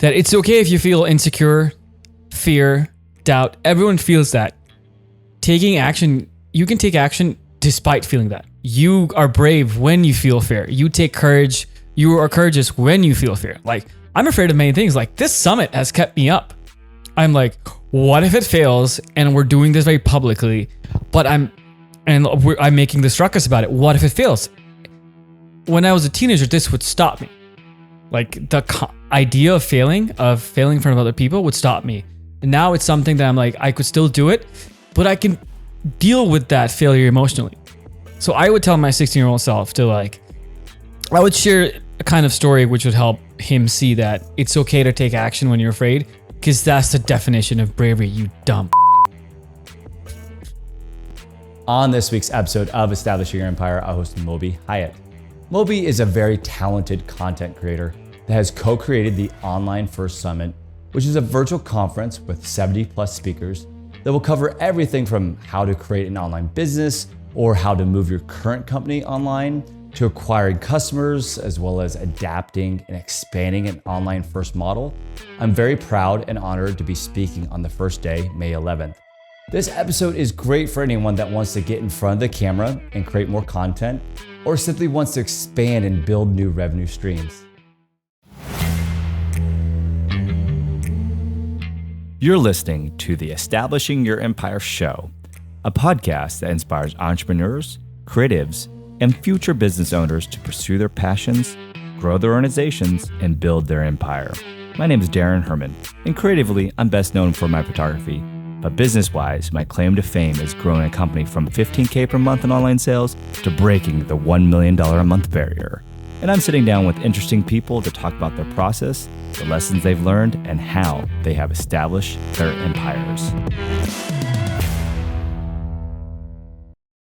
that it's okay if you feel insecure, fear, doubt. Everyone feels that. Taking action, you can take action despite feeling that. You are brave when you feel fear. You take courage. You are courageous when you feel fear. Like, I'm afraid of many things. Like, this summit has kept me up. I'm like, what if it fails and we're doing this very publicly, but I'm making this ruckus about it. What if it fails? When I was a teenager, this would stop me. Like, the idea of failing in front of other people would stop me. And now it's something that I'm like, I could still do it, but I can deal with that failure emotionally. So I would tell my 16-year-old self to I would share a kind of story which would help him see that it's okay to take action when you're afraid, because that's the definition of bravery, you dumb. On this week's episode of Establishing Your Empire, I host Moby Hayat. Moby is a very talented content creator that has co-created the Online First Summit, which is a virtual conference with 70 plus speakers that will cover everything from how to create an online business or how to move your current company online to acquiring customers, as well as adapting and expanding an online first model. I'm very proud and honored to be speaking on the first day, May 11th. This episode is great for anyone that wants to get in front of the camera and create more content, or simply wants to expand and build new revenue streams. You're listening to the Establishing Your Empire show, a podcast that inspires entrepreneurs, creatives, and future business owners to pursue their passions, grow their organizations, and build their empire. My name is Daran Herrman, and creatively, I'm best known for my photography. But business-wise, my claim to fame is growing a company from $15K per month in online sales to breaking the $1 million a month barrier. And I'm sitting down with interesting people to talk about their process, the lessons they've learned, and how they have established their empires.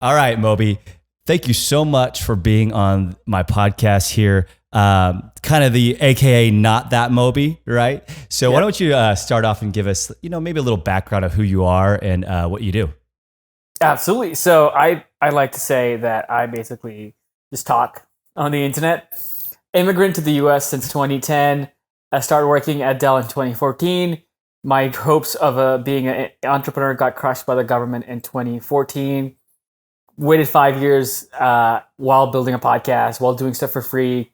All right, Moby. Thank you so much for being on my podcast here. Kind of the AKA not that Moby, right? So Why don't you start off and give us, maybe a little background of who you are and what you do. Absolutely. So I like to say that I basically just talk on the internet. Immigrant to the US since 2010. I started working at Dell in 2014. My hopes of being an entrepreneur got crushed by the government in 2014. Waited 5 years while building a podcast, while doing stuff for free,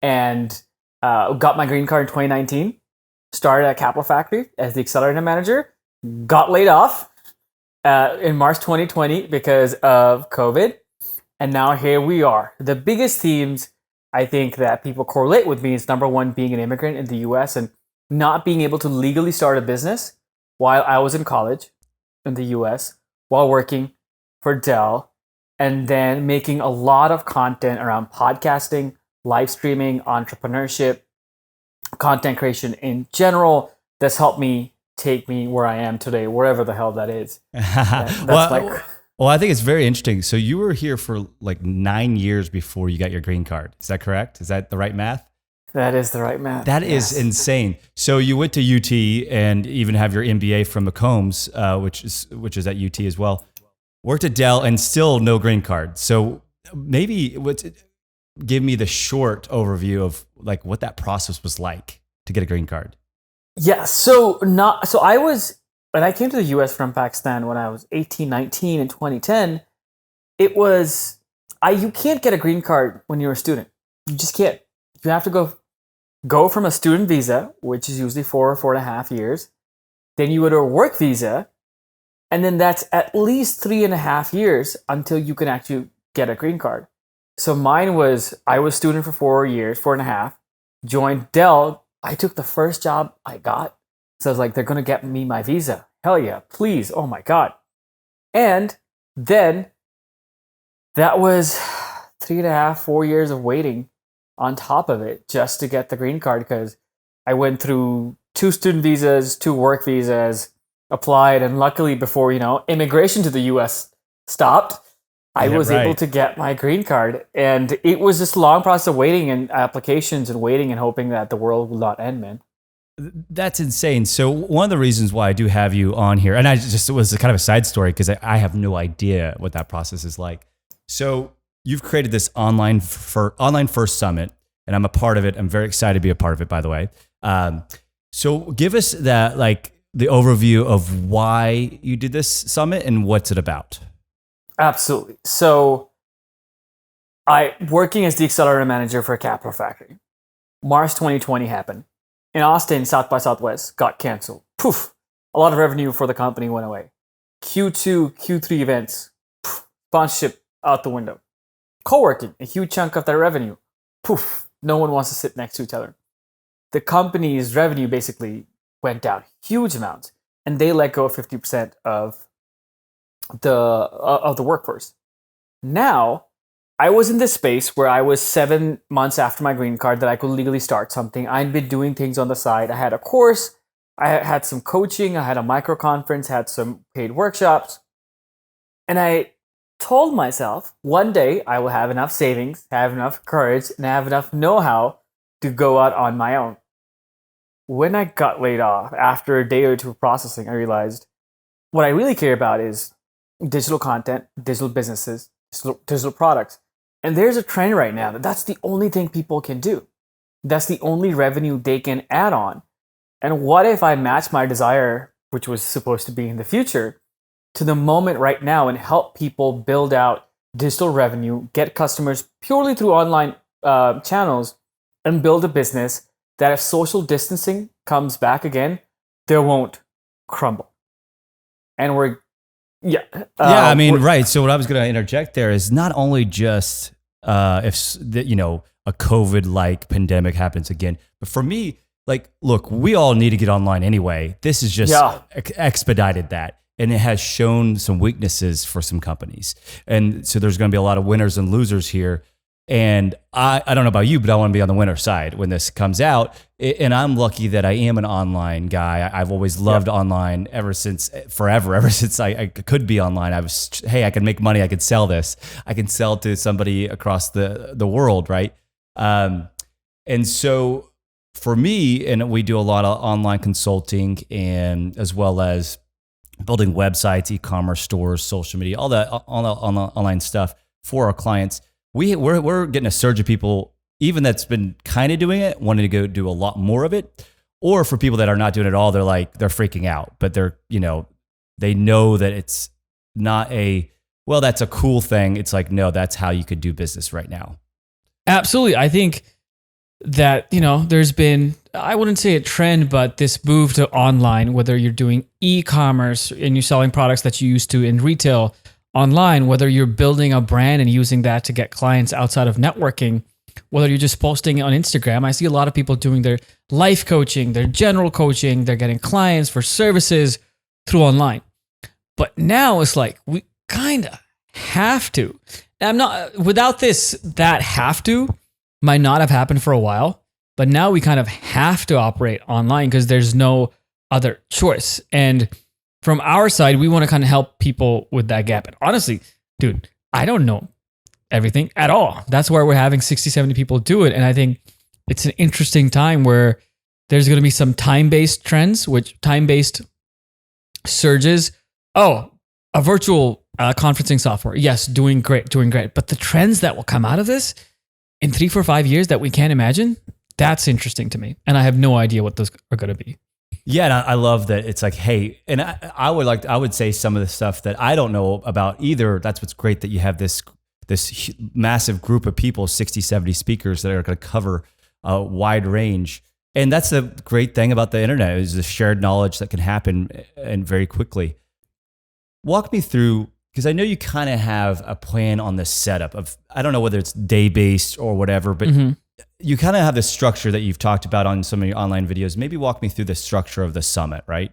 and got my green card in 2019. Started at Capital Factory as the accelerator manager. Got laid off in March 2020 because of COVID. And now here we are. The biggest themes I think that people correlate with me is, number one, being an immigrant in the US and not being able to legally start a business while I was in college in the US, while working for Dell, and then making a lot of content around podcasting, live streaming, entrepreneurship, content creation in general. That's helped me take me where I am today, wherever the hell that is. Well, I think it's very interesting. So you were here for like 9 years before you got your green card. Is that correct? Is that the right math? That is the right math. That is insane. So you went to UT and even have your MBA from McCombs, which is at UT as well. Worked at Dell and still no green card. So maybe give me the short overview of like what that process was like to get a green card. Yeah. When I came to the US from Pakistan when I was 18, 19 in 2010, you can't get a green card when you're a student. You just can't. You have to go from a student visa, which is usually 4.5 years. Then you go to a work visa. And then that's at least 3.5 years until you can actually get a green card. So mine was, I was a student for 4 years, 4.5, joined Dell. I took the first job I got. So I was like, they're going to get me my visa. Hell yeah, please. Oh my God. And then that was 3.5, 4 years of waiting on top of it just to get the green card, because I went through 2 student visas, 2 work visas, applied, and luckily before immigration to the US stopped, I was able to get my green card. And it was this long process of waiting and applications and waiting and hoping that the world will not end, man. That's insane. So one of the reasons why I do have you on here, and it was kind of a side story because I have no idea what that process is like. So you've created this online first summit, and I'm a part of it. I'm very excited to be a part of it, by the way. So give us that, like the overview of why you did this summit and what's it about. Absolutely. So I working as the accelerator manager for a capital factory. March 2020 happened. In Austin, South by Southwest got canceled. Poof. A lot of revenue for the company went away. Q2, Q3 events, poof, sponsorship out the window. Co-working, a huge chunk of their revenue. Poof. No one wants to sit next to each other. The company's revenue basically went down huge amounts, and they let go of 50% of the workforce. Now, I was in this space where I was 7 months after my green card that I could legally start something. I'd been doing things on the side. I had a course, I had some coaching, I had a micro conference, had some paid workshops. And I told myself one day I will have enough savings, have enough courage, and have enough know-how to go out on my own. When I got laid off, after a day or two of processing, I realized what I really care about is digital content, digital businesses, digital products. And there's a trend right now that that's the only thing people can do. That's the only revenue they can add on. And what if I match my desire, which was supposed to be in the future, to the moment right now and help people build out digital revenue, get customers purely through online channels, and build a business that if social distancing comes back again, they won't crumble. And I mean, right. So what I was going to interject there is not only just if a COVID-like pandemic happens again, but for me, like, look, we all need to get online anyway. This is just expedited that, and it has shown some weaknesses for some companies, and so there's going to be a lot of winners and losers here. And I don't know about you, but I want to be on the winner side when this comes out. And I'm lucky that I am an online guy. I've always loved online ever since I could be online. I can make money. I could sell this. I can sell to somebody across the world, right? And so for me, and we do a lot of online consulting and as well as building websites, e-commerce stores, social media, all the online stuff for our clients. We're getting a surge of people, even that's been kind of doing it, wanting to go do a lot more of it. Or for people that are not doing it at all, they're freaking out, but they know that it's not that's a cool thing. It's like, no, that's how you could do business right now. Absolutely. I think that, there's been, I wouldn't say a trend, but this move to online, whether you're doing e-commerce and you're selling products that you used to in retail online, whether you're building a brand and using that to get clients outside of networking, whether you're just posting on Instagram. I see a lot of people doing their life coaching, their general coaching, they're getting clients for services through online. But now it's like, we kind of have to. And I'm not, without this, that have to might not have happened for a while, but now we kind of have to operate online because there's no other choice. And from our side, we want to kind of help people with that gap. And honestly, dude, I don't know everything at all. That's why we're having 60, 70 people do it. And I think it's an interesting time where there's going to be some time-based trends, which time-based surges. Oh, a virtual conferencing software. Yes, doing great. But the trends that will come out of this in 3, 4, 5 years that we can't imagine, that's interesting to me. And I have no idea what those are going to be. Yeah, and I love that it's like, hey, and I would say some of the stuff that I don't know about either. That's what's great that you have this massive group of people, 60, 70 speakers that are going to cover a wide range. And that's the great thing about the internet is the shared knowledge that can happen and very quickly. Walk me through, because I know you kind of have a plan on the setup of, I don't know whether it's day-based or whatever, but you kind of have this structure that you've talked about on some of your online videos. Maybe walk me through the structure of the summit, right?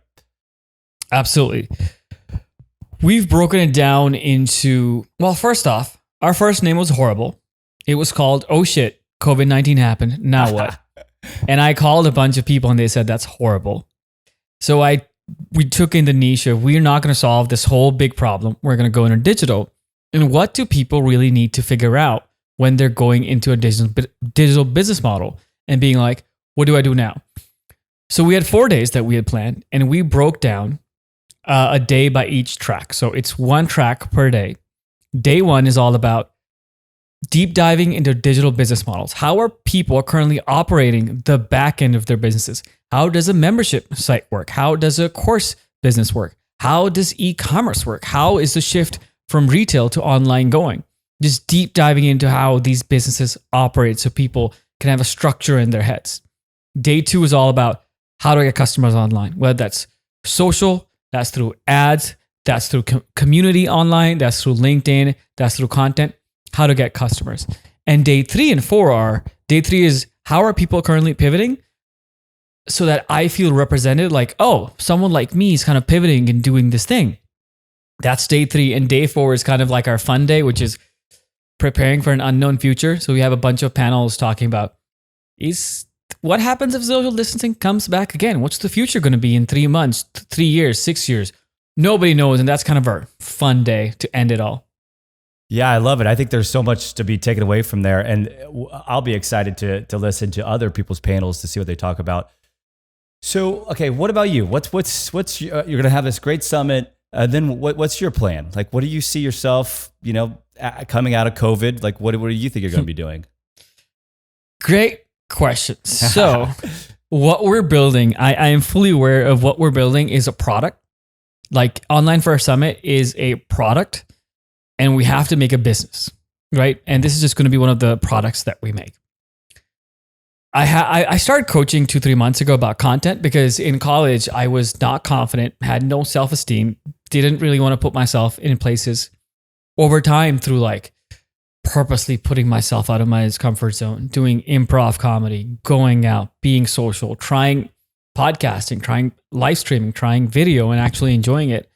Absolutely. We've broken it down into, well, first off, our first name was horrible. It was called, oh shit, COVID-19 happened. Now what? And I called a bunch of people and they said, that's horrible. So we took in the niche of, we're not going to solve this whole big problem. We're going to go into digital. And what do people really need to figure out when they're going into a digital business model and being like, what do I do now? So we had 4 days that we had planned, and we broke down a day by each track. So it's one track per day. Day one is all about deep diving into digital business models. How are people currently operating the back end of their businesses? How does a membership site work? How does a course business work? How does e-commerce work? How is the shift from retail to online going? Just deep diving into how these businesses operate so people can have a structure in their heads. Day 2 is all about how do I get customers online, whether that's social, that's through ads, that's through community online, that's through LinkedIn, that's through content, how to get customers. And day 3 and 4 are, day 3 is how are people currently pivoting so that I feel represented, like, oh, someone like me is kind of pivoting and doing this thing. That's day 3. And day 4 is kind of like our fun day, which is preparing for an unknown future. So we have a bunch of panels talking about what happens if social distancing comes back again? What's the future going to be in 3 months, 3 years, 6 years? Nobody knows. And that's kind of our fun day to end it all. Yeah, I love it. I think there's so much to be taken away from there. And I'll be excited to listen to other people's panels to see what they talk about. So, okay, what about you? What's you're going to have this great summit. Then what's your plan? Like, what do you see yourself, coming out of COVID? Like, what do you think you're going to be doing? Great question. So what we're building, I am fully aware of what we're building is a product. Like Online for Our Summit is a product and we have to make a business, right? And this is just going to be one of the products that we make. I started coaching 2-3 months ago about content because in college I was not confident, had no self-esteem, didn't really want to put myself in places. Over time, through like purposely putting myself out of my comfort zone, doing improv comedy, going out, being social, trying podcasting, trying live streaming, trying video, and actually enjoying it.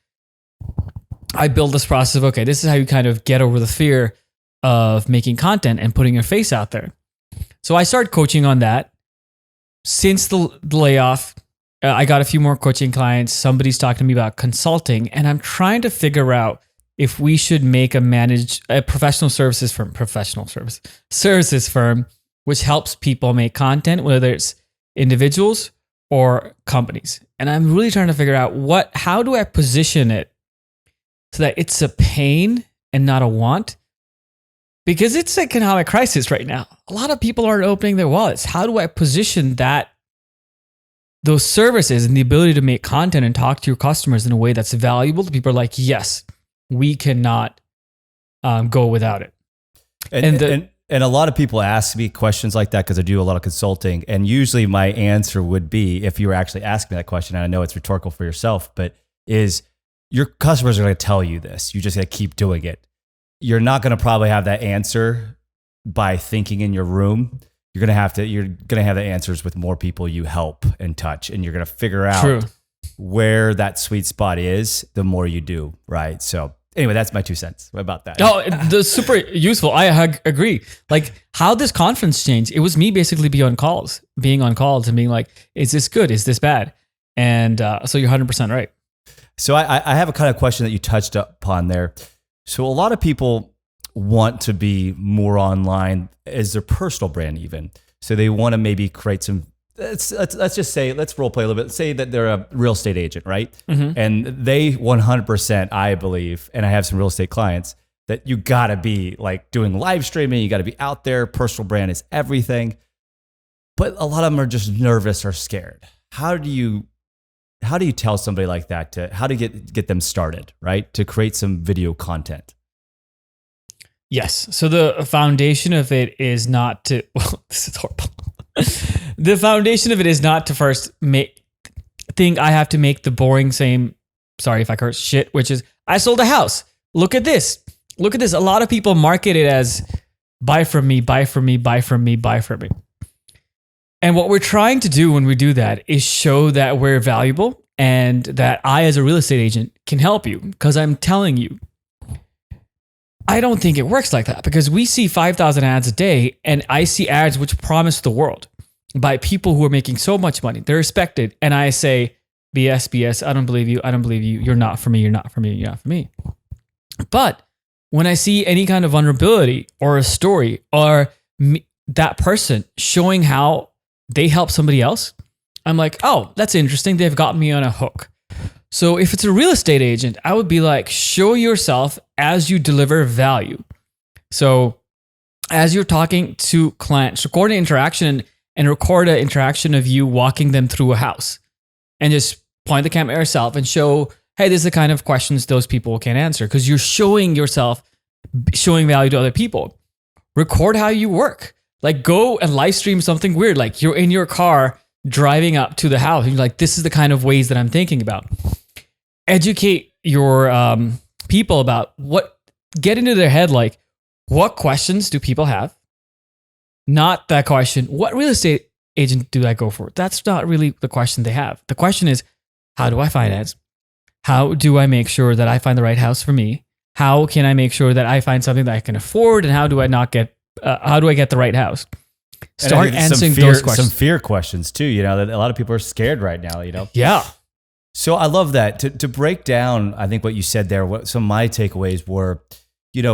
I built this process of, okay, this is how you kind of get over the fear of making content and putting your face out there. So I started coaching on that. Since the layoff, I got a few more coaching clients. Somebody's talking to me about consulting, and I'm trying to figure out if we should make a professional services firm, services firm, which helps people make content, whether it's individuals or companies. And I'm really trying to figure out how do I position it so that it's a pain and not a want? Because it's an economic crisis right now. A lot of people aren't opening their wallets. How do I position those services and the ability to make content and talk to your customers in a way that's valuable to people are like, yes, we cannot go without it. And a lot of people ask me questions like that because I do a lot of consulting. And usually my answer would be, if you were actually asking me that question, and I know it's rhetorical for yourself, but is your customers are going to tell you this. You just got to keep doing it. You're not going to probably have that answer by thinking in your room. You're going to have the answers with more people you help and touch, and you're going to figure out where that sweet spot is the more you do, right? So anyway, that's my 2 cents about that. Oh, that's super useful. I agree. Like how this conference changed, it was me basically being on calls and being like, is this good? Is this bad? And so you're 100% right. So I have a kind of question that you touched upon there. So a lot of people want to be more online as their personal brand even. So they want to maybe create some, let's just say, let's role play a little bit. Say that they're a real estate agent, right? Mm-hmm. And they 100%, I believe, and I have some real estate clients, that you got to be like doing live streaming. You got to be out there. Personal brand is everything. But a lot of them are just nervous or scared. How do you tell somebody like that how to get them started, right? To create some video content? Yes. So the foundation of it is not to, well, this is horrible. The foundation of it is not to first think I have to make the boring same, sorry if I curse, shit, which is I sold a house. Look at this. Look at this. A lot of people market it as buy from me, buy from me, buy from me, buy from me. And what we're trying to do when we do that is show that we're valuable and that I, as a real estate agent, can help you, because I'm telling you, I don't think it works like that, because we see 5,000 ads a day and I see ads which promise the world by people who are making so much money. They're respected. And I say, BS, I don't believe you. I don't believe you. You're not for me. You're not for me. You're not for me. But when I see any kind of vulnerability or a story or that person showing how they help somebody else, I'm like, oh, that's interesting. They've got me on a hook. So if it's a real estate agent, I would be like, show yourself as you deliver value. So as you're talking to clients, record an interaction and record an interaction of you walking them through a house, and just point the camera at yourself and show, hey, this is the kind of questions those people can answer, because you're showing yourself, showing value to other people. Record how you work. Like, go and live stream something weird. Like, you're in your car driving up to the house, and you're like, this is the kind of ways that I'm thinking about. Educate your people about get into their head, like, what questions do people have? Not that question, what real estate agent do I go for? That's not really the question they have. The question is, how do I finance? How do I make sure that I find the right house for me? How can I make sure that I find something that I can afford? And how do I get the right house? Start answering those questions. Some fear questions too, that a lot of people are scared right now, Yeah. So I love that. To break down, I think what you said there, what some of my takeaways were,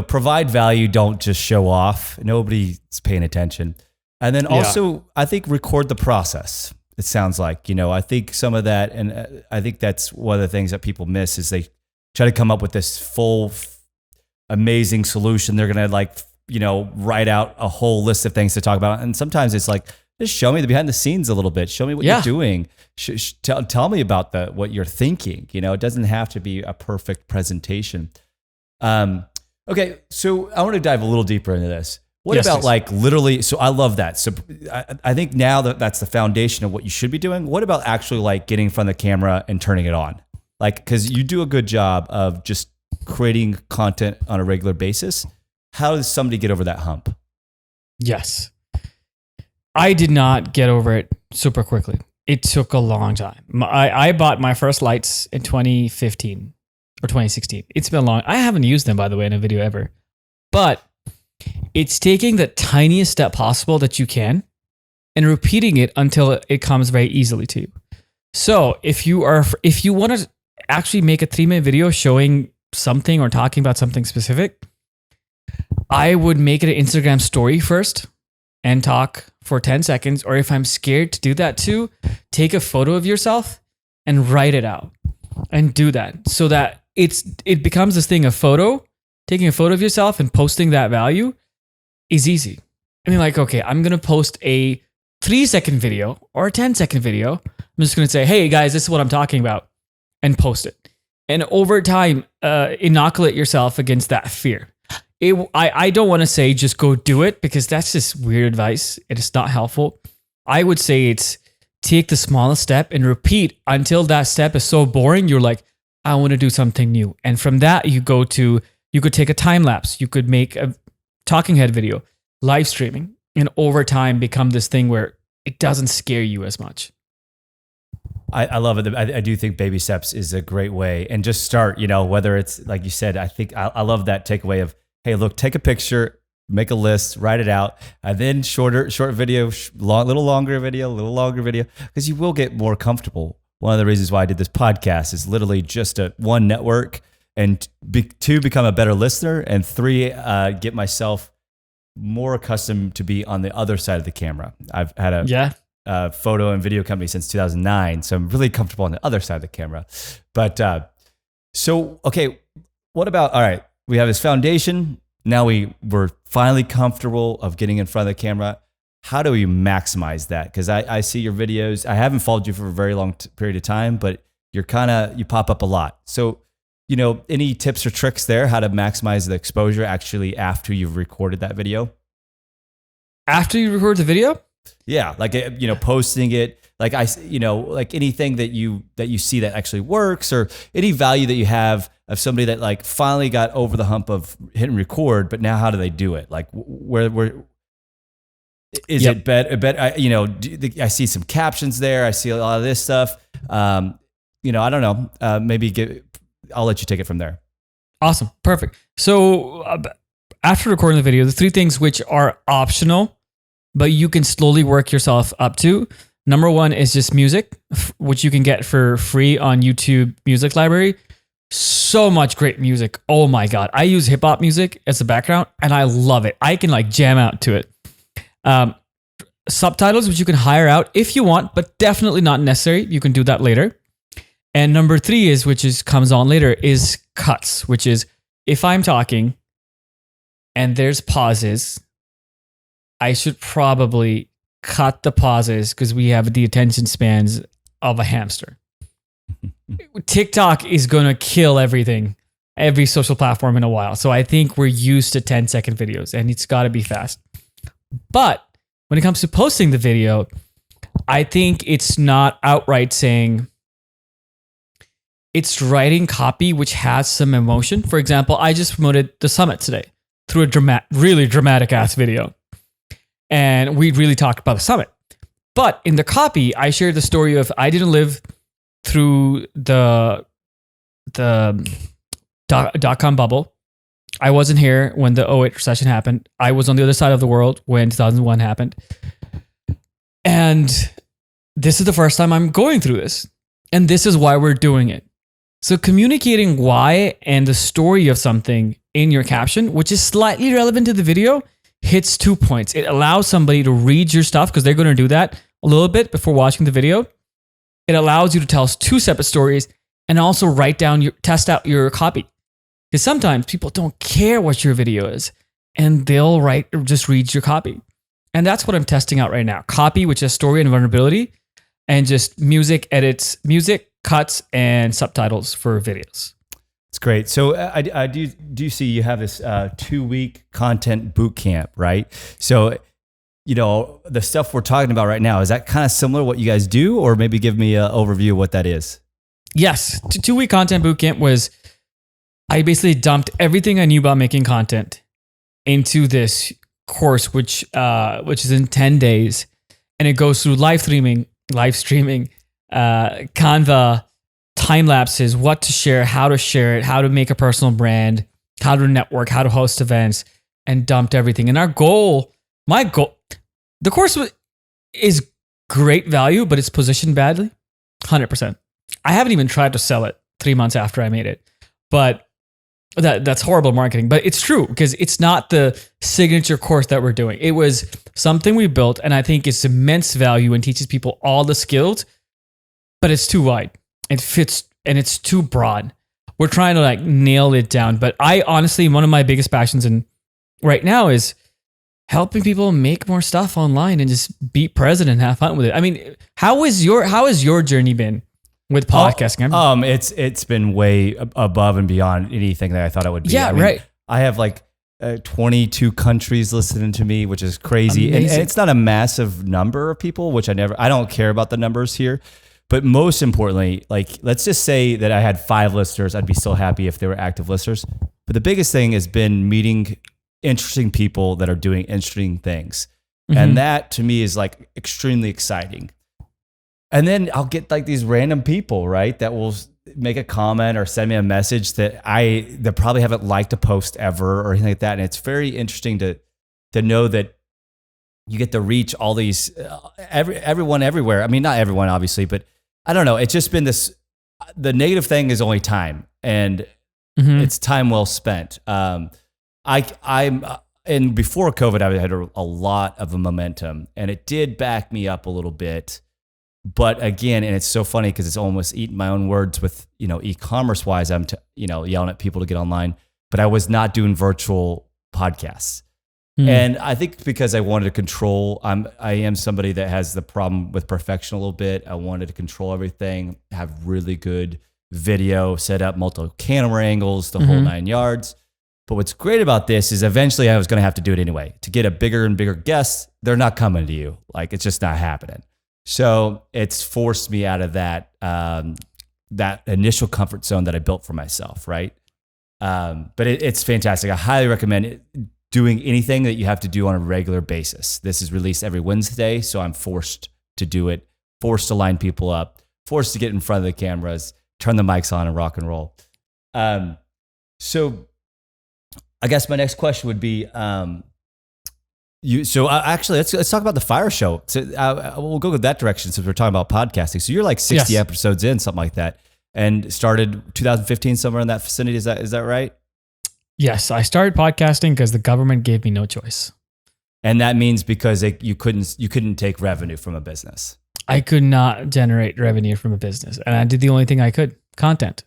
provide value, don't just show off. Nobody's paying attention. And then also, I think record the process. It sounds like, I think some of that, and I think that's one of the things that people miss, is they try to come up with this full, amazing solution. They're going to write out a whole list of things to talk about. And sometimes it's like, just show me the behind the scenes a little bit. Show me what you're doing. Tell me about what you're thinking. It doesn't have to be a perfect presentation. Okay, so I want to dive a little deeper into this. What about literally? So I love that. So I think now that's the foundation of what you should be doing. What about actually getting in front of the camera and turning it on? Because you do a good job of just creating content on a regular basis. How does somebody get over that hump? Yes. I did not get over it super quickly. It took a long time. I bought my first lights in 2015 or 2016. It's been long. I haven't used them, by the way, in a video ever. But it's taking the tiniest step possible that you can and repeating it until it comes very easily to you. So if you want to actually make a 3-minute video showing something or talking about something specific, I would make it an Instagram story first and talk for 10 seconds. Or if I'm scared to do that too, take a photo of yourself and write it out and do that, so that it becomes this thing of taking a photo of yourself and posting that value is easy. I mean, okay, I'm going to post a 3-second video or a 10-second video. I'm just going to say, hey guys, this is what I'm talking about, and post it. And over time, inoculate yourself against that fear. I don't want to say just go do it, because that's just weird advice. It is not helpful. I would say it's take the smallest step and repeat until that step is so boring, you're like, I want to do something new. And from that, you could take a time lapse. You could make a talking head video, live streaming, and over time become this thing where it doesn't scare you as much. I love it. I do think baby steps is a great way, and just start, whether it's like you said, I think I love that takeaway of, hey, look, take a picture, make a list, write it out, and then short video, little longer video, because you will get more comfortable. One of the reasons why I did this podcast is literally just one, network, and 2, become a better listener, and 3, get myself more accustomed to be on the other side of the camera. I've had a photo and video company since 2009, so I'm really comfortable on the other side of the camera. But okay, what about, all right, we have this foundation. Now we're finally comfortable of getting in front of the camera. How do we maximize that? Because I see your videos. I haven't followed you for a very long period of time, but you pop up a lot. So, any tips or tricks there, how to maximize the exposure actually after you've recorded that video? After you record the video? Yeah, posting it, anything that you see that actually works, or any value that you have of somebody that finally got over the hump of hit and record, but now how do they do it? Where is it better? I see some captions there. I see a lot of this stuff. I don't know. I'll let you take it from there. Awesome. Perfect. So after recording the video, the 3 things which are optional, but you can slowly work yourself up to. Number 1 is just music, which you can get for free on YouTube Music Library. So much great music. Oh my God. I use hip hop music as a background and I love it. I can jam out to it. Subtitles, which you can hire out if you want, but definitely not necessary. You can do that later. And number 3 comes on later, is cuts, which is if I'm talking and there's pauses I should probably cut the pauses because we have the attention spans of a hamster. TikTok is going to kill everything, every social platform in a while. So I think we're used to 10-second videos and it's got to be fast. But when it comes to posting the video, I think it's not outright saying, it's writing copy which has some emotion. For example, I just promoted the summit today through a really dramatic ass video. And we really talked about the summit. But in the copy, I shared the story of I didn't live through the dot-com bubble. I wasn't here when the 2008 recession happened. I was on the other side of the world when 2001 happened. And this is the first time I'm going through this. And this is why we're doing it. So communicating why and the story of something in your caption, which is slightly relevant to the video, hits 2 points. It allows somebody to read your stuff because they're going to do that a little bit before watching the video. It allows you to tell 2 separate stories and also test out your copy. Because sometimes people don't care what your video is and they'll just read your copy. And that's what I'm testing out right now. Copy, which is story and vulnerability, and just music cuts and subtitles for videos. It's great. So I do see you have this 2-week content boot camp, right? So, the stuff we're talking about right now, is that kind of similar to what you guys do, or maybe give me an overview of what that is? Yes. 2-week content boot camp was, I basically dumped everything I knew about making content into this course, which is in 10 days. And it goes through live streaming, Canva, time lapses, what to share, how to make a personal brand, how to network, how to host events, and dumped everything. And my goal, the course is great value, but it's positioned badly, 100%. I haven't even tried to sell it 3 months after I made it, but that's horrible marketing. But it's true because it's not the signature course that we're doing. It was something we built, and I think it's immense value and teaches people all the skills, but it's too wide. It fits and it's too broad. We're trying to nail it down. But I honestly, one of my biggest passions right now is helping people make more stuff online and just be present and have fun with it. I mean, how has your journey been with podcasting? It's been way above and beyond anything that I thought it would be. Yeah, right. I have 22 countries listening to me, which is crazy. And it's not a massive number of people, which I don't care about the numbers here. But most importantly, let's just say that I had 5 listeners. I'd be so happy if they were active listeners. But the biggest thing has been meeting interesting people that are doing interesting things. Mm-hmm. And that to me is extremely exciting. And then I'll get these random people, right, that will make a comment or send me a message that probably haven't liked a post ever or anything like that. And it's very interesting to know that you get to reach all these, everyone everywhere. I mean, not everyone, obviously, but I don't know. It's just been the negative thing is only time, and it's time well spent. And before COVID, I had a lot of a momentum, and it did back me up a little bit. But again, and it's so funny because it's almost eating my own words with, e-commerce wise, I'm yelling at people to get online, but I was not doing virtual podcasts. And I think because I wanted to control, I am somebody that has the problem with perfection a little bit. I wanted to control everything, have really good video, set up multiple camera angles, the whole 9 yards. But what's great about this is eventually I was going to have to do it anyway. To get a bigger and bigger guest, they're not coming to you. It's just not happening. So it's forced me out of that initial comfort zone that I built for myself, right? But it's fantastic. I highly recommend it. Doing anything that you have to do on a regular basis. This is released every Wednesday, so I'm forced to do it, forced to line people up, forced to get in front of the cameras, turn the mics on and rock and roll. So I guess my next question would be, actually, let's talk about the Fire Show. So we'll go that direction since we're talking about podcasting. So you're 60 episodes in, something like that, and started 2015 somewhere in that vicinity. Is that right? Yes, I started podcasting because the government gave me no choice. And that means because you couldn't take revenue from a business. I could not generate revenue from a business, and I did the only thing I could: content.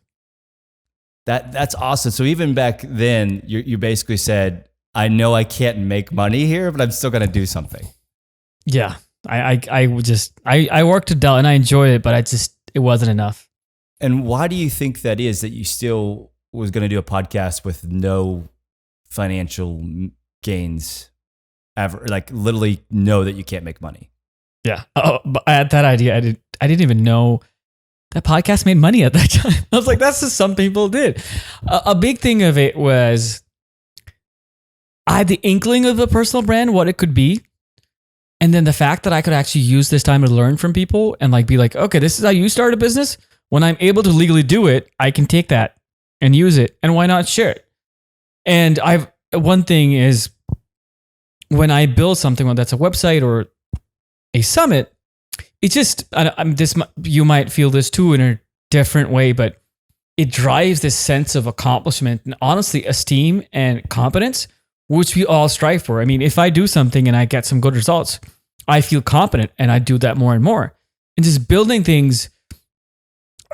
That's awesome. So even back then, you basically said, I know I can't make money here, but I'm still going to do something. Yeah. I worked at Dell and I enjoyed it, but it wasn't enough. And why do you think that is, that you still was going to do a podcast with no financial gains ever? Like literally know that you can't make money. Yeah. Oh, but I had that idea. I didn't even know that podcast made money at that time. I was like, that's just some people did. A big thing of it was I had the inkling of a personal brand, what it could be. And then the fact that I could actually use this time to learn from people and like be like, okay, this is how you start a business. When I'm able to legally do it, I can take that and use it. And why not share it? And one thing is when I build something, whether that's a website or a summit, it just, you might feel this too in a different way, but it drives this sense of accomplishment and honestly esteem and competence, which we all strive for. I mean, if I do something and I get some good results, I feel competent and I do that more and more. And just building things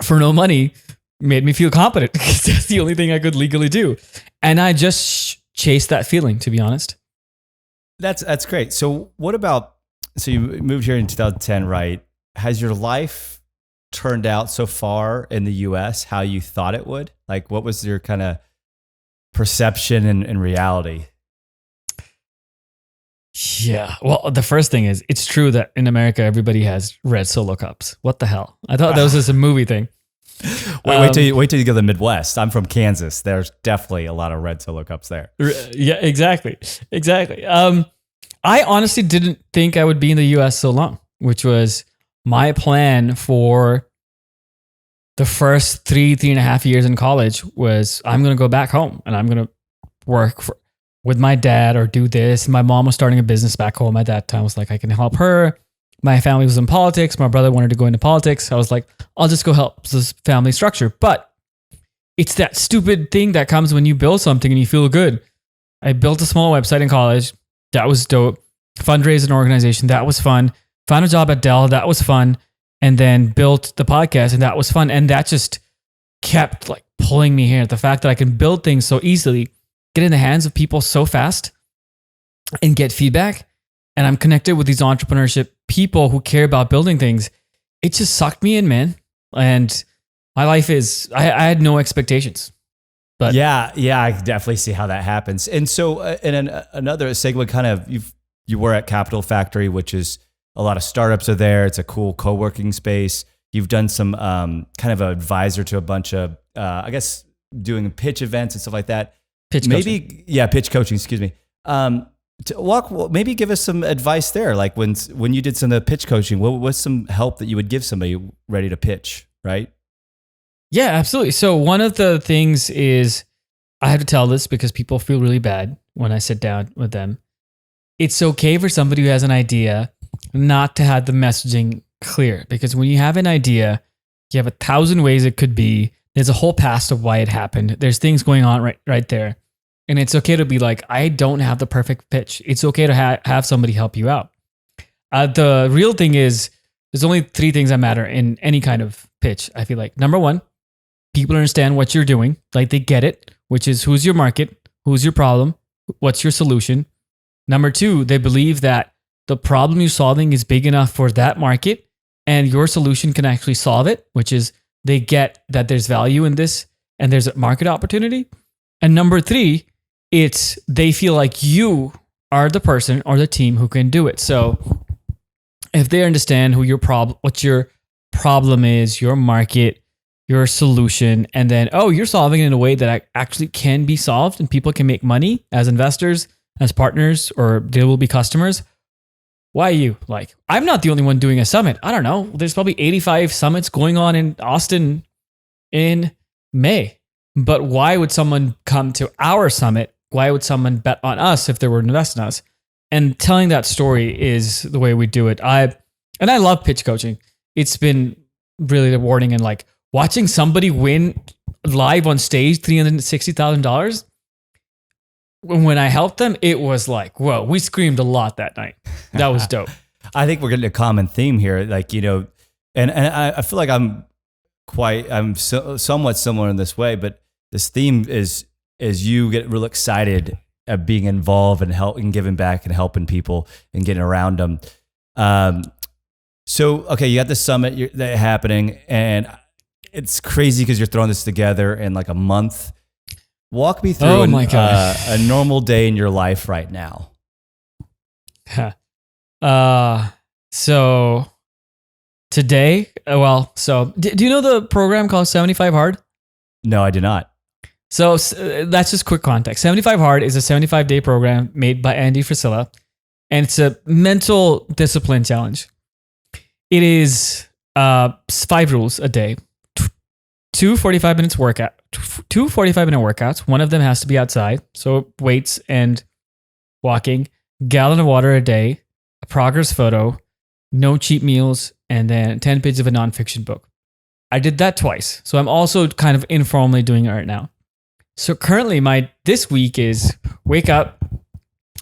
for no money made me feel competent because that's the only thing I could legally do. And I just chased that feeling, to be honest. That's great. So you moved here in 2010, right? Has your life turned out so far in the US how you thought it would? Like what was your kind of perception and reality? Yeah. Well, the first thing is it's true that in America, everybody has red Solo cups. What the hell? I thought that was just a movie thing. Wait till you go to the Midwest. I'm from Kansas. There's definitely a lot of red Solo cups there. Yeah, exactly. I honestly didn't think I would be in the US so long, which was my plan for the first 3.5 years in college was I'm going to go back home and I'm going to work with my dad or do this. My mom was starting a business back home at that time. I was like, I can help her. My family was in politics. My brother wanted to go into politics. I was like, I'll just go help this family structure. But it's that stupid thing that comes when you build something and you feel good. I built a small website in college. That was dope. Fundraised an organization. That was fun. Found a job at Dell. That was fun. And then built the podcast and that was fun. And that just kept like pulling me here. The fact that I can build things so easily, get in the hands of people so fast and get feedback. And I'm connected with these entrepreneurship people who care about building things. It just sucked me in, man. And my life is, I had no expectations. But yeah, I definitely see how that happens. And so another segue kind of, you were at Capital Factory, which is a lot of startups are there. It's a cool co-working space. You've done some kind of advisor to a bunch of, I guess, doing pitch events and stuff like that. Pitch coaching. Pitch coaching, excuse me. Maybe give us some advice there. Like when you did some of the pitch coaching, what's some help that you would give somebody ready to pitch, right? Yeah, absolutely. So one of the things is I have to tell this because people feel really bad when I sit down with them. It's okay for somebody who has an idea not to have the messaging clear, because when you have an idea, you have 1,000 ways it could be. There's a whole past of why it happened. There's things going on right there. And it's okay to be like, I don't have the perfect pitch. It's okay to have somebody help you out. The real thing is, there's only 3 things that matter in any kind of pitch. I feel like number 1, people understand what you're doing. Like they get it, which is who's your market, who's your problem, what's your solution. Number 2, they believe that the problem you're solving is big enough for that market and your solution can actually solve it, which is they get that there's value in this and there's a market opportunity. And number 3, it's they feel like you are the person or the team who can do it. So if they understand what your problem is, your market, your solution, and then, you're solving it in a way that actually can be solved and people can make money as investors, as partners, or they will be customers. Why you? Like, I'm not the only one doing a summit. I don't know. There's probably 85 summits going on in Austin in May. But why would someone come to our summit? Why would someone bet on us if they were to invest in us? And telling that story is the way we do it. I love pitch coaching. It's been really rewarding, and like watching somebody win live on stage $360,000. When I helped them, it was like, whoa, we screamed a lot that night. That was dope. I think we're getting a common theme here. Like, and I feel like I'm somewhat similar in this way, but this theme is you get real excited being involved and helping, giving back and helping people and getting around them. So, okay, you got the summit that happening, and it's crazy because you're throwing this together in like a month. Walk me through a normal day in your life right now. So today, do you know the program called 75 Hard? No, I do not. So that's just quick context. 75 Hard is a 75-day program made by Andy Frisella, and it's a mental discipline challenge. It is 5 rules a day, two 45-minute workouts. One of them has to be outside, so weights and walking, gallon of water a day, a progress photo, no cheap meals, and then 10 pages of a nonfiction book. I did that twice, so I'm also kind of informally doing it right now. So currently this week is wake up,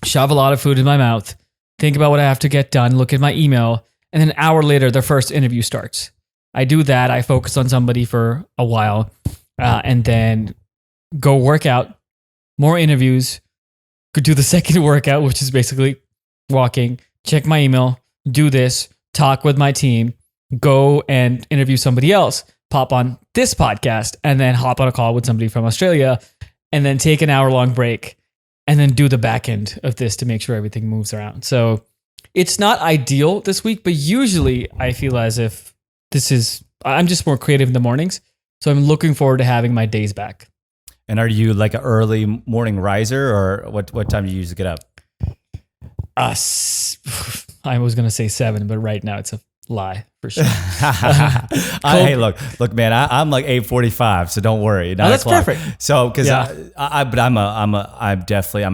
shove a lot of food in my mouth, think about what I have to get done, look at my email, and then an hour later, the first interview starts. I do that. I focus on somebody for a while, and then go work out, more interviews, could do the second workout, which is basically walking, check my email, do this, talk with my team, go and interview somebody else, pop on this podcast, and then hop on a call with somebody from Australia, and then take an hour-long break, and then do the back end of this to make sure everything moves around. So it's not ideal this week, but usually I feel as if I'm just more creative in the mornings. So I'm looking forward to having my days back. And are you like an early morning riser, or what time do you usually get up? I was going to say 7, but right now it's a lie for sure. Hey, look, man, I'm like 8:45, so don't worry. That's perfect. So, because I'm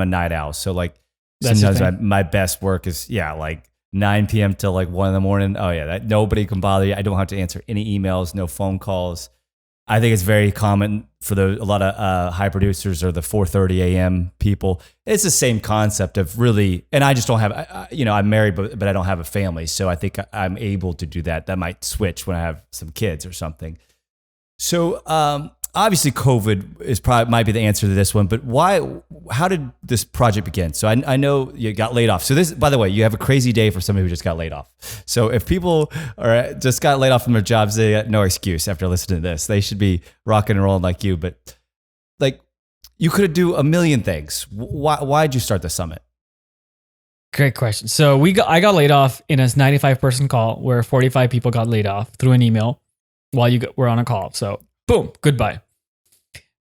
a night owl. So like sometimes my best work is like 9 p.m. till like 1 a.m. Oh yeah, that nobody can bother you. I don't have to answer any emails, no phone calls. I think it's very common for a lot of high producers or the 4:30 a.m. people. It's the same concept of really, and I just don't have, I'm married, but I don't have a family. So I think I'm able to do that. That might switch when I have some kids or something. So obviously COVID might be the answer to this one, but how did this project begin? So I know you got laid off. So this, by the way, you have a crazy day for somebody who just got laid off. So if people just got laid off from their jobs, they got no excuse after listening to this. They should be rocking and rolling like you, but like you could do a million things. Why'd you start the summit? Great question. So I got laid off in a 95-person call where 45 people got laid off through an email while you were on a call. So boom, goodbye.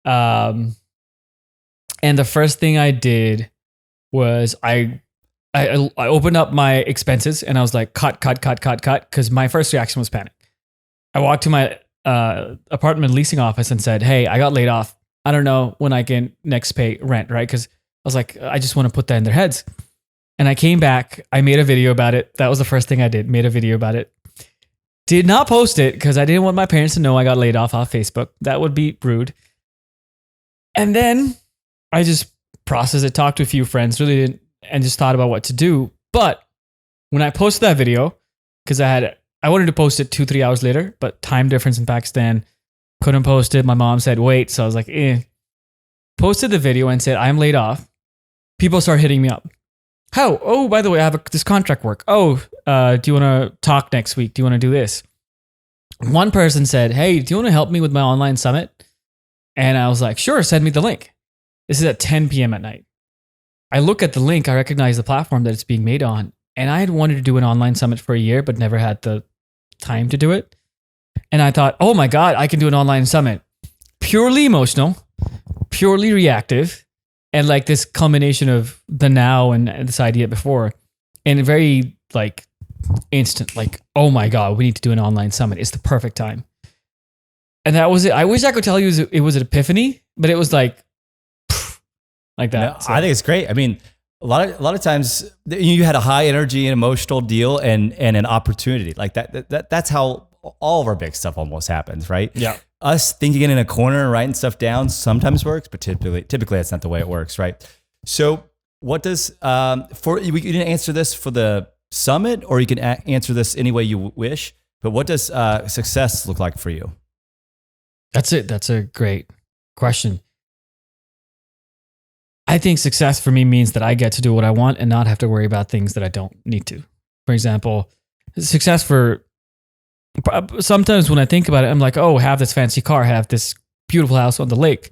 And the first thing I did was I opened up my expenses and I was like, cut. Cause my first reaction was panic. I walked to my apartment leasing office and said, hey, I got laid off. I don't know when I can next pay rent, right? Cause I was like, I just want to put that in their heads. And I came back, I made a video about it. That was the first thing I did, made a video about it. Did not post it because I didn't want my parents to know I got laid off Facebook. That would be rude. And then I just processed it, talked to a few friends, really didn't, and just thought about what to do. But when I posted that video, because I wanted to post it 2-3 hours later, but time difference in Pakistan, couldn't post it. My mom said, wait. So I was like, Posted the video and said, I'm laid off. People start hitting me up. How? Oh, by the way, I have this contract work. Oh, do you want to talk next week? Do you want to do this? One person said, hey, do you want to help me with my online summit? And I was like, sure, send me the link. This is at 10 p.m. at night. I look at the link, I recognize the platform that it's being made on. And I had wanted to do an online summit for a year, but never had the time to do it. And I thought, oh my God, I can do an online summit. Purely emotional, purely reactive, and like this combination of the now and this idea before. And very like instant, like, oh my God, we need to do an online summit. It's the perfect time. And that was it. I wish I could tell you it was an epiphany, but it was like that. No, so. I think it's great. I mean, a lot of times you had a high energy and emotional deal and an opportunity like that. That's how all of our big stuff almost happens, right? Yeah. Us thinking it in a corner and writing stuff down sometimes works, but typically that's not the way it works, right? So what does, you didn't answer this for the summit, or you can answer this any way you wish, but what does success look like for you? That's it. That's a great question. I think success for me means that I get to do what I want and not have to worry about things that I don't need to. For example, success for sometimes when I think about it, I'm like, oh, have this fancy car, have this beautiful house on the lake.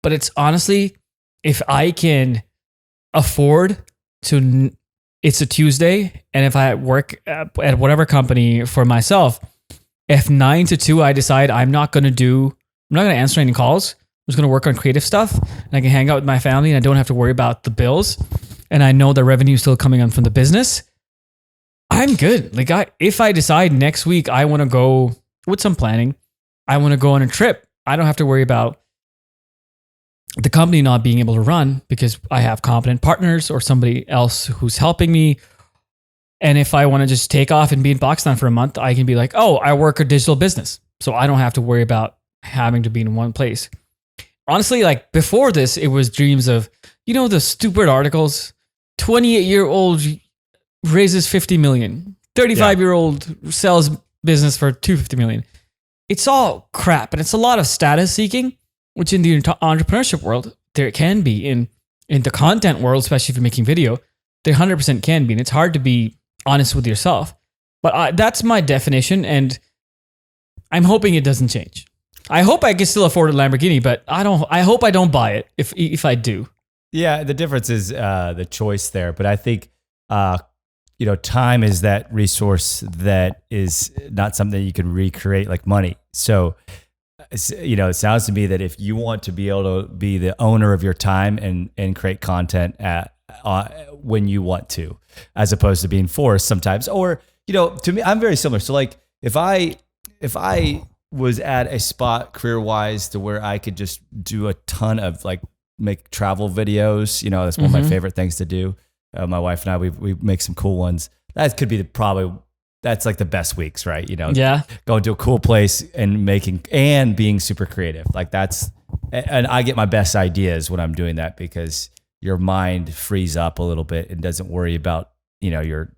But it's honestly, if I can afford to, it's a Tuesday, and if I work at whatever company for myself, if 9 to 2 I decide I'm not going to answer any calls, I'm just going to work on creative stuff, and I can hang out with my family, and I don't have to worry about the bills, and I know the revenue is still coming on from the business, I'm good. Like if I decide next week I want to go with some planning, I want to go on a trip, I don't have to worry about the company not being able to run because I have competent partners or somebody else who's helping me. And if I want to just take off and be in Pakistan for a month, I can be like, oh, I work a digital business. So I don't have to worry about having to be in one place. Honestly, like before this, it was dreams of, the stupid articles, 28-year-old raises 50 million, 35-year-old sells business for 250 million. It's all crap. And it's a lot of status seeking, which in the entrepreneurship world, there can be. In the content world, especially if you're making video, there 100% can be. And it's hard to be honest with yourself. But that's my definition. And I'm hoping it doesn't change. I hope I can still afford a Lamborghini, but I hope I don't buy it if I do. Yeah, the difference is the choice there. But I think, time is that resource that is not something you can recreate like money. So, it sounds to me that if you want to be able to be the owner of your time and create content when you want to, as opposed to being forced sometimes, or, to me, I'm very similar. So like if I was at a spot career wise to where I could just do a ton of like make travel videos, that's one of my favorite things to do. My wife and I, we make some cool ones. That could be that's like the best weeks, right? Yeah. Going to a cool place and being super creative. Like and I get my best ideas when I'm doing that because your mind frees up a little bit and doesn't worry about, your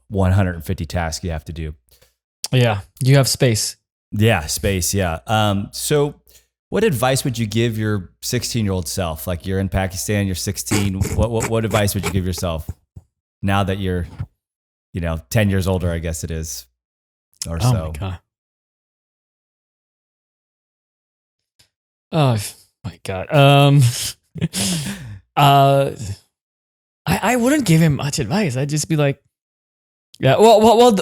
150 tasks you have to do. Yeah. You have space. Yeah. Space. Yeah. So what advice would you give your 16-year-old self? Like you're in Pakistan, you're 16. What advice would you give yourself now that you're 10 years older, I guess it is, or so. Oh my God. I wouldn't give him much advice. I'd just be like, yeah, well,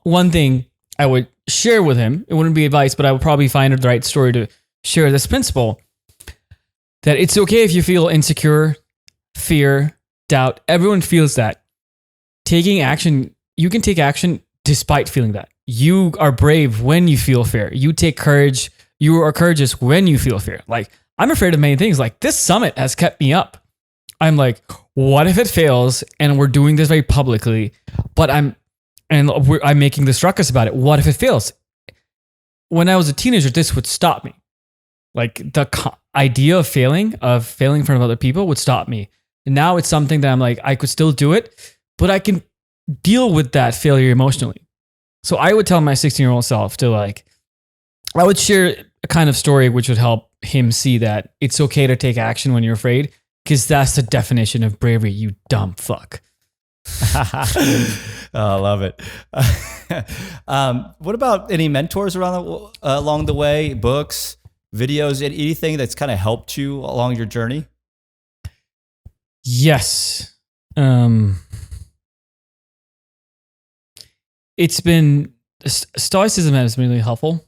one thing I would share with him, it wouldn't be advice, but I would probably find the right story to share this principle that it's okay if you feel insecure, fear, doubt. Everyone feels that. Taking action, you can take action despite feeling that. You are brave when you feel fear. You take courage. You are courageous when you feel fear. Like, I'm afraid of many things. Like, this summit has kept me up. I'm like, what if it fails and we're doing this very publicly, but I'm making this ruckus about it. What if it fails? When I was a teenager, this would stop me. Like, the idea of failing in front of other people would stop me. And now it's something that I'm like, I could still do it, but I can deal with that failure emotionally. So I would tell my 16-year-old self I would share a kind of story which would help him see that it's okay to take action when you're afraid, because that's the definition of bravery, you dumb fuck. Oh, I love it. What about any mentors along the way, books, videos, anything that's kind of helped you along your journey? Yes. It's been, stoicism has been really helpful.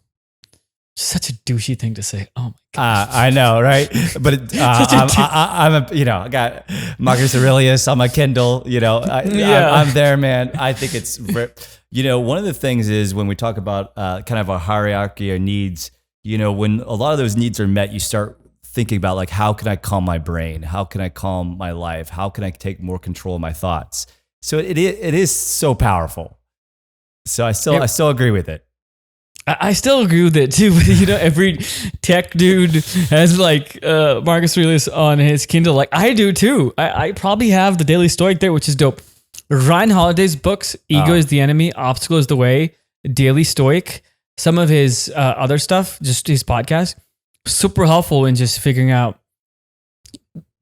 Such a douchey thing to say. Oh my God. I know, right? But I got Marcus Aurelius on my Kindle, I'm there, man. I think it's, one of the things is when we talk about kind of a hierarchy of needs, when a lot of those needs are met, you start thinking about like, how can I calm my brain? How can I calm my life? How can I take more control of my thoughts? So it is so powerful. So I still agree with it. I still agree with it too. But every tech dude has like Marcus Aurelius on his Kindle. Like I do too. I probably have the Daily Stoic there, which is dope. Ryan Holiday's books, Ego is the Enemy, Obstacle is the Way, Daily Stoic, some of his other stuff, just his podcast, super helpful in just figuring out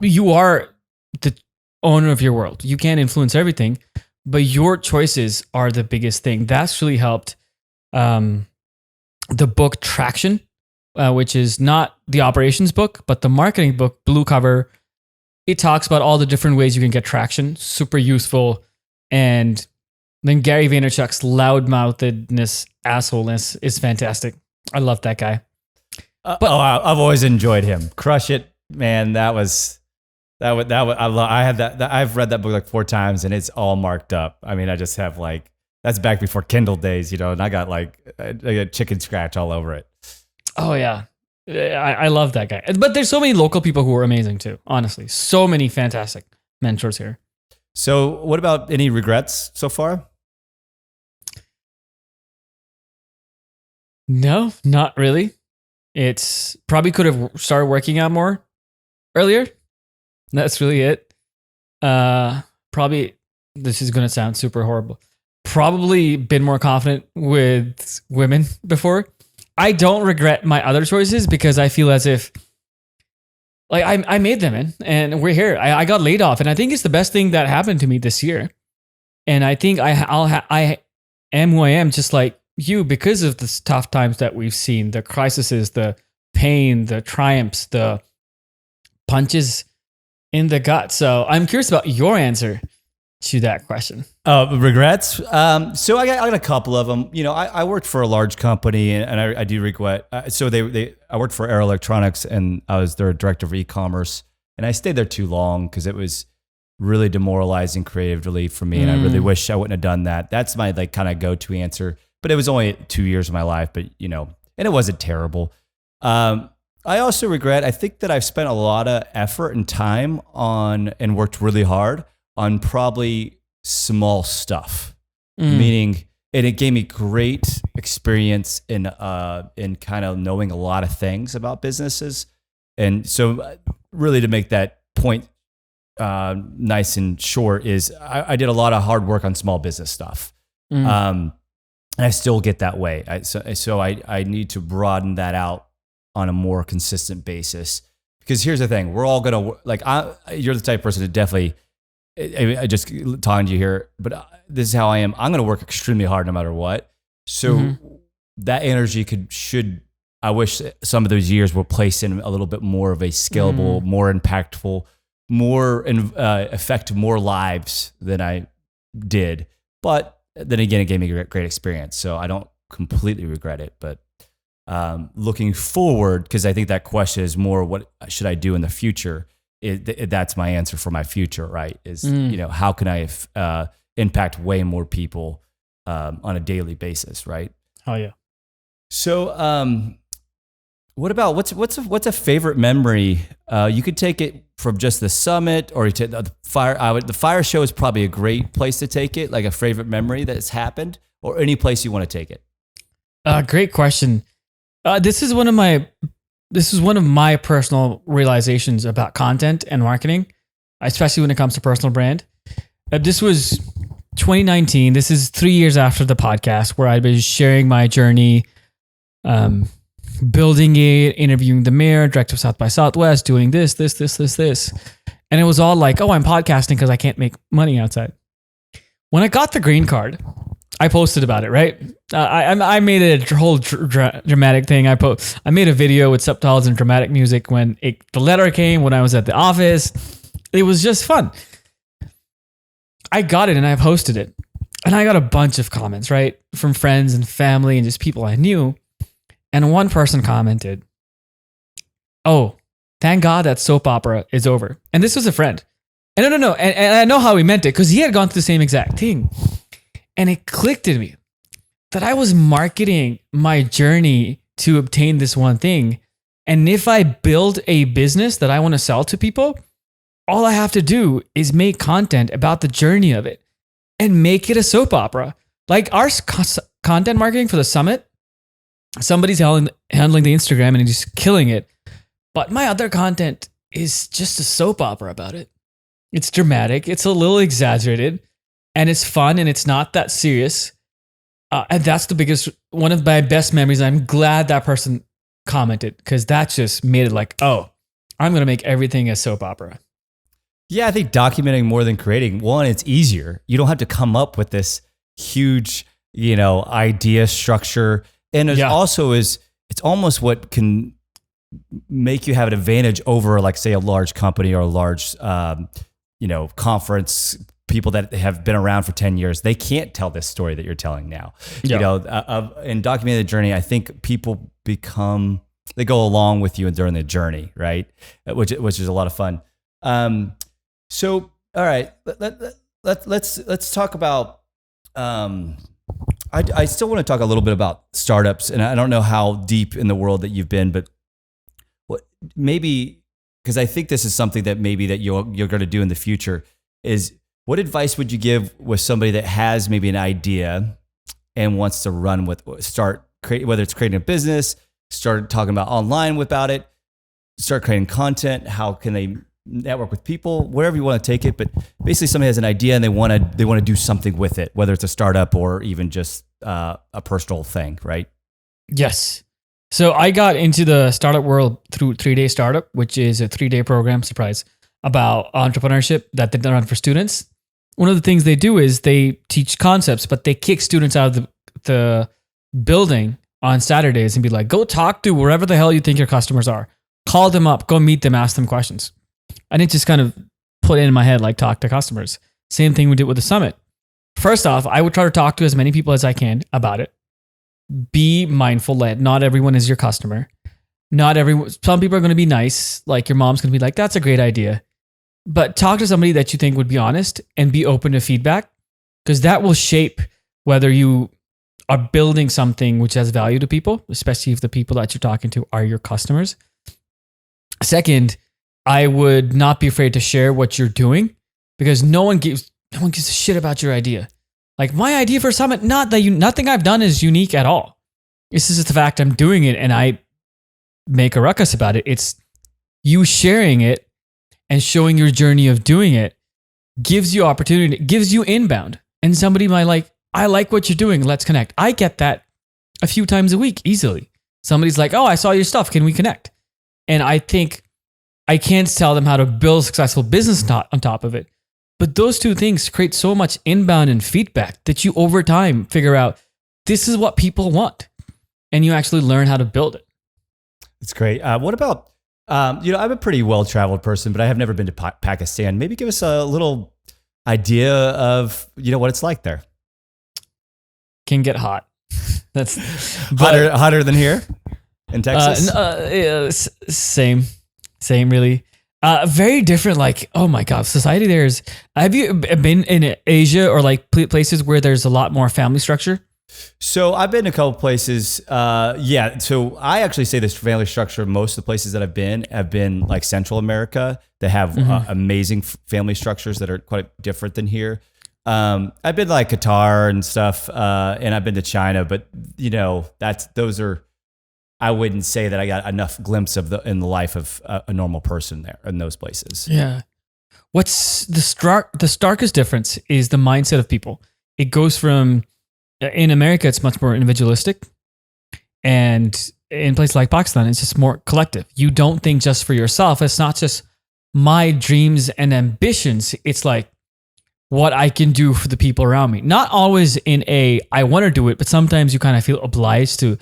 you are the owner of your world. You can't influence everything, but your choices are the biggest thing. That's really helped the book Traction, which is not the operations book, but the marketing book, blue cover. It talks about all the different ways you can get traction. Super useful. And then Gary Vaynerchuk's loudmouthedness, assholeness is fantastic. I love that guy. I've always enjoyed him. Crush It, man. That was I had that. I've read that book like 4 times, and it's all marked up. I mean, I just have like, that's back before Kindle days, and I got like a chicken scratch all over it. Oh yeah, I love that guy. But there's so many local people who are amazing too. Honestly, so many fantastic mentors here. So, what about any regrets so far? No, not really. It's probably could have started working out more earlier. That's really it. Probably, this is going to sound super horrible. Probably been more confident with women before. I don't regret my other choices because I feel as if like I made them in and we're here. I got laid off and I think it's the best thing that happened to me this year. And I think I am who I am just like you because of the tough times that we've seen, the crises, the pain, the triumphs, the punches in the gut. So I'm curious about your answer to that question. Regrets. So I got a couple of them. I worked for a large company, and I do regret. I worked for Air Electronics, and I was their director of e-commerce, and I stayed there too long because it was really demoralizing creatively for me, and I really wish I wouldn't have done that. That's my like kind of go-to answer. But it was only 2 years of my life, but and it wasn't terrible. I also regret. I think that I've spent a lot of effort and time on and worked really hard on probably small stuff, meaning it gave me great experience in kind of knowing a lot of things about businesses. And so really to make that point nice and short is I did a lot of hard work on small business stuff. And I still get that way. So I need to broaden that out on a more consistent basis, because here's the thing. We're all going to you're the type of person to definitely, I just talking to you here, but this is how I am. I'm going to work extremely hard no matter what. So that energy I wish some of those years were placed in a little bit more of a scalable, more impactful, more affect more lives than I did. But then again, it gave me a great experience. So I don't completely regret it, but looking forward, because I think that question is more, what should I do in the future? That's my answer for my future, right? Is, how can I impact way more people on a daily basis, right? Oh yeah. So what about, what's a favorite memory? You could take it from just the summit, or you take the fire. The fire show is probably a great place to take it, like a favorite memory that's happened, or any place you want to take it. Great question. This is one of my personal realizations about content and marketing, especially when it comes to personal brand. This was 2019. This is 3 years after the podcast, where I'd been sharing my journey, building it, interviewing the mayor, director of South by Southwest, doing this. And it was all like, oh, I'm podcasting because I can't make money outside. When I got the green card, I posted about it, right? I made it a whole dramatic thing. I made a video with subtitles and dramatic music when the letter came, when I was at the office. It was just fun. I got it and I posted it. And I got a bunch of comments, right? From friends and family and just people I knew. And one person commented, "Oh, thank God that soap opera is over." And this was a friend. And no. And I know how he meant it, because he had gone through the same exact thing. And it clicked in me that I was marketing my journey to obtain this one thing. And if I build a business that I want to sell to people, all I have to do is make content about the journey of it and make it a soap opera. Like our content marketing for the summit, somebody's handling the Instagram and he's killing it. But my other content is just a soap opera about it. It's dramatic. It's a little exaggerated. And it's fun and it's not that serious. And that's one of my best memories. I'm glad that person commented, because that just made it like, oh, I'm going to make everything a soap opera. Yeah, I think documenting more than creating. One, it's easier. You don't have to come up with this huge, idea structure. And it also it's almost what can make you have an advantage over, like, say, a large company or a large, conference, people that have been around for 10 years. They can't tell this story that you're telling now. Yeah. In documenting the journey, I think people they go along with you during the journey, right? Which is a lot of fun. So, all right, let's talk about. I still want to talk a little bit about startups, and I don't know how deep in the world that you've been, but maybe, because I think this is something that maybe that you're going to do in the future, is what advice would you give with somebody that has maybe an idea and wants to run with, whether it's creating a business, start talking about online about it, start creating content, how can they network with people, wherever you want to take it, but basically somebody has an idea and they want to do something with it, whether it's a startup or even just a personal thing, right? Yes. So I got into the startup world through 3-Day Startup, which is a 3-day program, surprise, about entrepreneurship that they run for students. One of the things they do is they teach concepts, but they kick students out of the building on Saturdays and be like, go talk to wherever the hell you think your customers are. Call them up, go meet them, ask them questions. And it just kind of put it in my head, like, talk to customers. Same thing we did with the summit. First off, I would try to talk to as many people as I can about it. Be mindful that not everyone is your customer. Some people are going to be nice. Like, your mom's going to be like, that's a great idea. But talk to somebody that you think would be honest and be open to feedback, because that will shape whether you are building something which has value to people, especially if the people that you're talking to are your customers. Second, I would not be afraid to share what you're doing, because no one gives a shit about your idea. Like, my idea for Summit, nothing I've done is unique at all. This is just the fact I'm doing it and I make a ruckus about it. It's you sharing it and showing your journey of doing it gives you opportunity, gives you inbound. And somebody might I like what you're doing. Let's connect. I get that a few times a week easily. Somebody's like, oh, I saw your stuff. Can we connect? And I think I can't tell them how to build a successful business on top of it. But those two things create so much inbound and feedback that you over time figure out this is what people want. And you actually learn how to build it. It's great. What about, I'm a pretty well-traveled person, but I have never been to Pakistan. Maybe give us a little idea of, what it's like there. Can get hot. That's hotter than here in Texas? Same really. Very different. Like, oh my God, society there is. Have you been in Asia or like places where there's a lot more family structure? So I've been to a couple places. Yeah. So I actually say this family structure, most of the places that I've been like Central America that have amazing family structures that are quite different than here. I've been to like Qatar and stuff, and I've been to China, but those are, I wouldn't say that I got enough glimpse of in the life of a normal person there in those places. Yeah. What's the starkest difference is the mindset of people. It goes from, in America, it's much more individualistic. And in places like Pakistan, it's just more collective. You don't think just for yourself. It's not just my dreams and ambitions. It's like what I can do for the people around me. Not always in I want to do it, but sometimes you kind of feel obliged to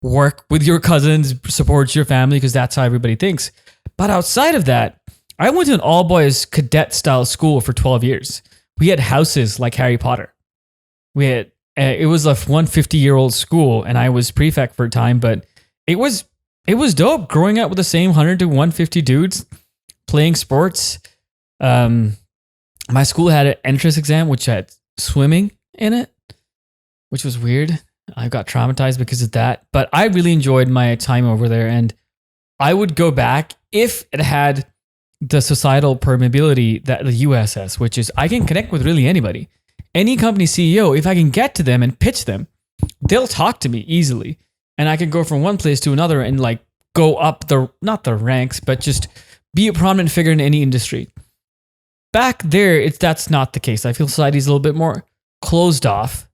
work with your cousins, support your family, because that's how everybody thinks. But outside of that, I went to an all-boys cadet style school for 12 years. We had houses like Harry Potter. It was a 150-year-old school, and I was prefect for a time, but it was dope growing up with the same 100 to 150 dudes playing sports. My school had an entrance exam, which had swimming in it, which was weird. I got traumatized because of that, but I really enjoyed my time over there, and I would go back if it had the societal permeability that the US has, which is I can connect with really anybody. Any company CEO, if I can get to them and pitch them, they'll talk to me easily, and I can go from one place to another and like go up not the ranks, but just be a prominent figure in any industry. Back there, that's not the case. I feel society is a little bit more closed off.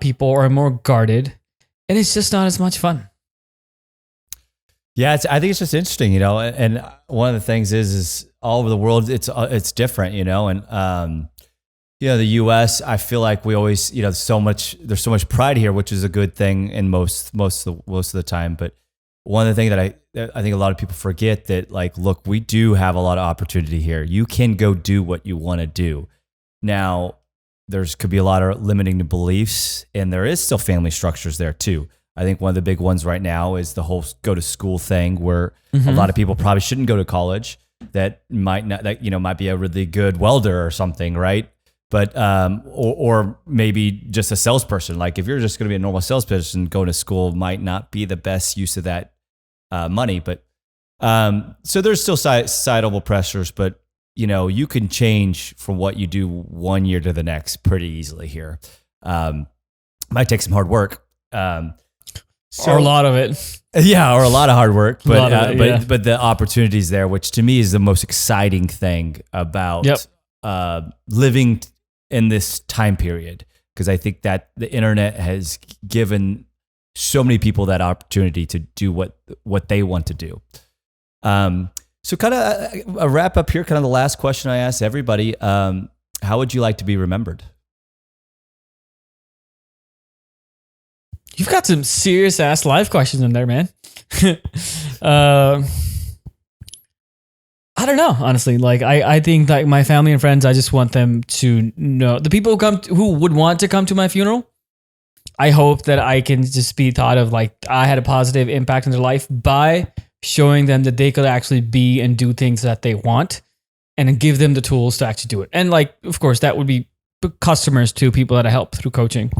People are more guarded, and it's just not as much fun. Yeah, I think it's just interesting, and one of the things is all over the world, it's different, and the U.S. I feel like we always, there's so much pride here, which is a good thing in most of the time. But one of the things that I think a lot of people forget that, like, look, we do have a lot of opportunity here. You can go do what you want to do. Now, could be a lot of limiting beliefs, and there is still family structures there too. I think one of the big ones right now is the whole go to school thing, where a lot of people probably shouldn't go to college. That might be a really good welder or something, right? But or maybe just a salesperson. Like if you're just going to be a normal salesperson, going to school might not be the best use of that money. But so there's still societal pressures, but you can change from what you do 1 year to the next pretty easily here. Might take some hard work. Or a lot of it. Yeah, or a lot of hard work, but but the opportunities there, which to me is the most exciting thing about living in this time period, because I think that the internet has given so many people that opportunity to do what they want to do. So kind of a wrap up here, kind of the last question I asked everybody, how would you like to be remembered? You've got some serious ass life questions in there, man. I don't know, honestly. Like I think like my family and friends, I just want them to know, the people who would want to come to my funeral. I hope that I can just be thought of like I had a positive impact on their life by showing them that they could actually be and do things that they want, and give them the tools to actually do it. And like, of course, that would be customers too, people that I help through coaching.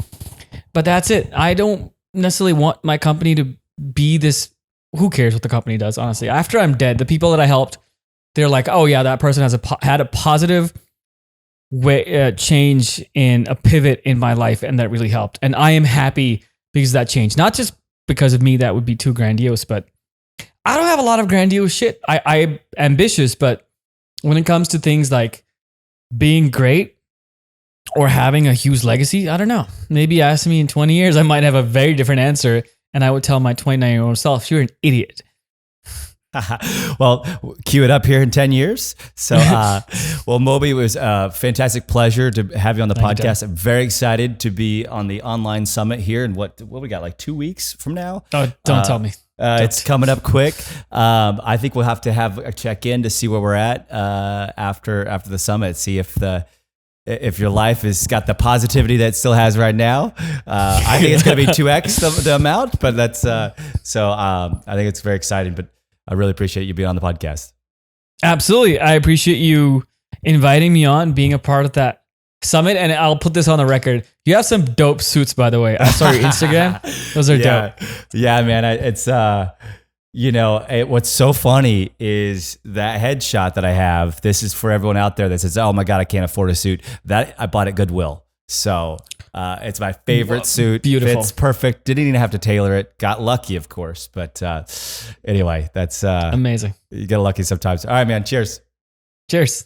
But that's it. I don't necessarily want my company to be this. Who cares what the company does, honestly? After I'm dead, the people that I helped, they're like, oh yeah, that person had a positive change in a pivot in my life, and that really helped. And I am happy because of that change. Not just because of me, that would be too grandiose, but I don't have a lot of grandiose shit. I'm ambitious, but when it comes to things like being great or having a huge legacy, I don't know. Maybe ask me in 20 years, I might have a very different answer, and I would tell my 29-year-old self, you're an idiot. Well, cue it up here in 10 years. So, well, Moby, it was a fantastic pleasure to have you on the podcast. I'm very excited to be on the online summit here. And what we got, like 2 weeks from now? Oh, don't tell me. It's coming up quick. I think we'll have to have a check-in to see where we're at after the summit, see if your life has got the positivity that it still has right now. I think it's going to be 2x the amount, but that's I think it's very exciting. But I really appreciate you being on the podcast. Absolutely. I appreciate you inviting me on, being a part of that summit. And I'll put this on the record. You have some dope suits, by the way. I saw your Instagram. Those are dope. Yeah, man. It's, what's so funny is that headshot that I have. This is for everyone out there that says, oh my God, I can't afford a suit. That I bought at Goodwill. So it's my favorite suit. Beautiful. It's perfect. Didn't even have to tailor it. Got lucky, of course. But anyway, that's amazing. You get lucky sometimes. All right, man. Cheers. Cheers.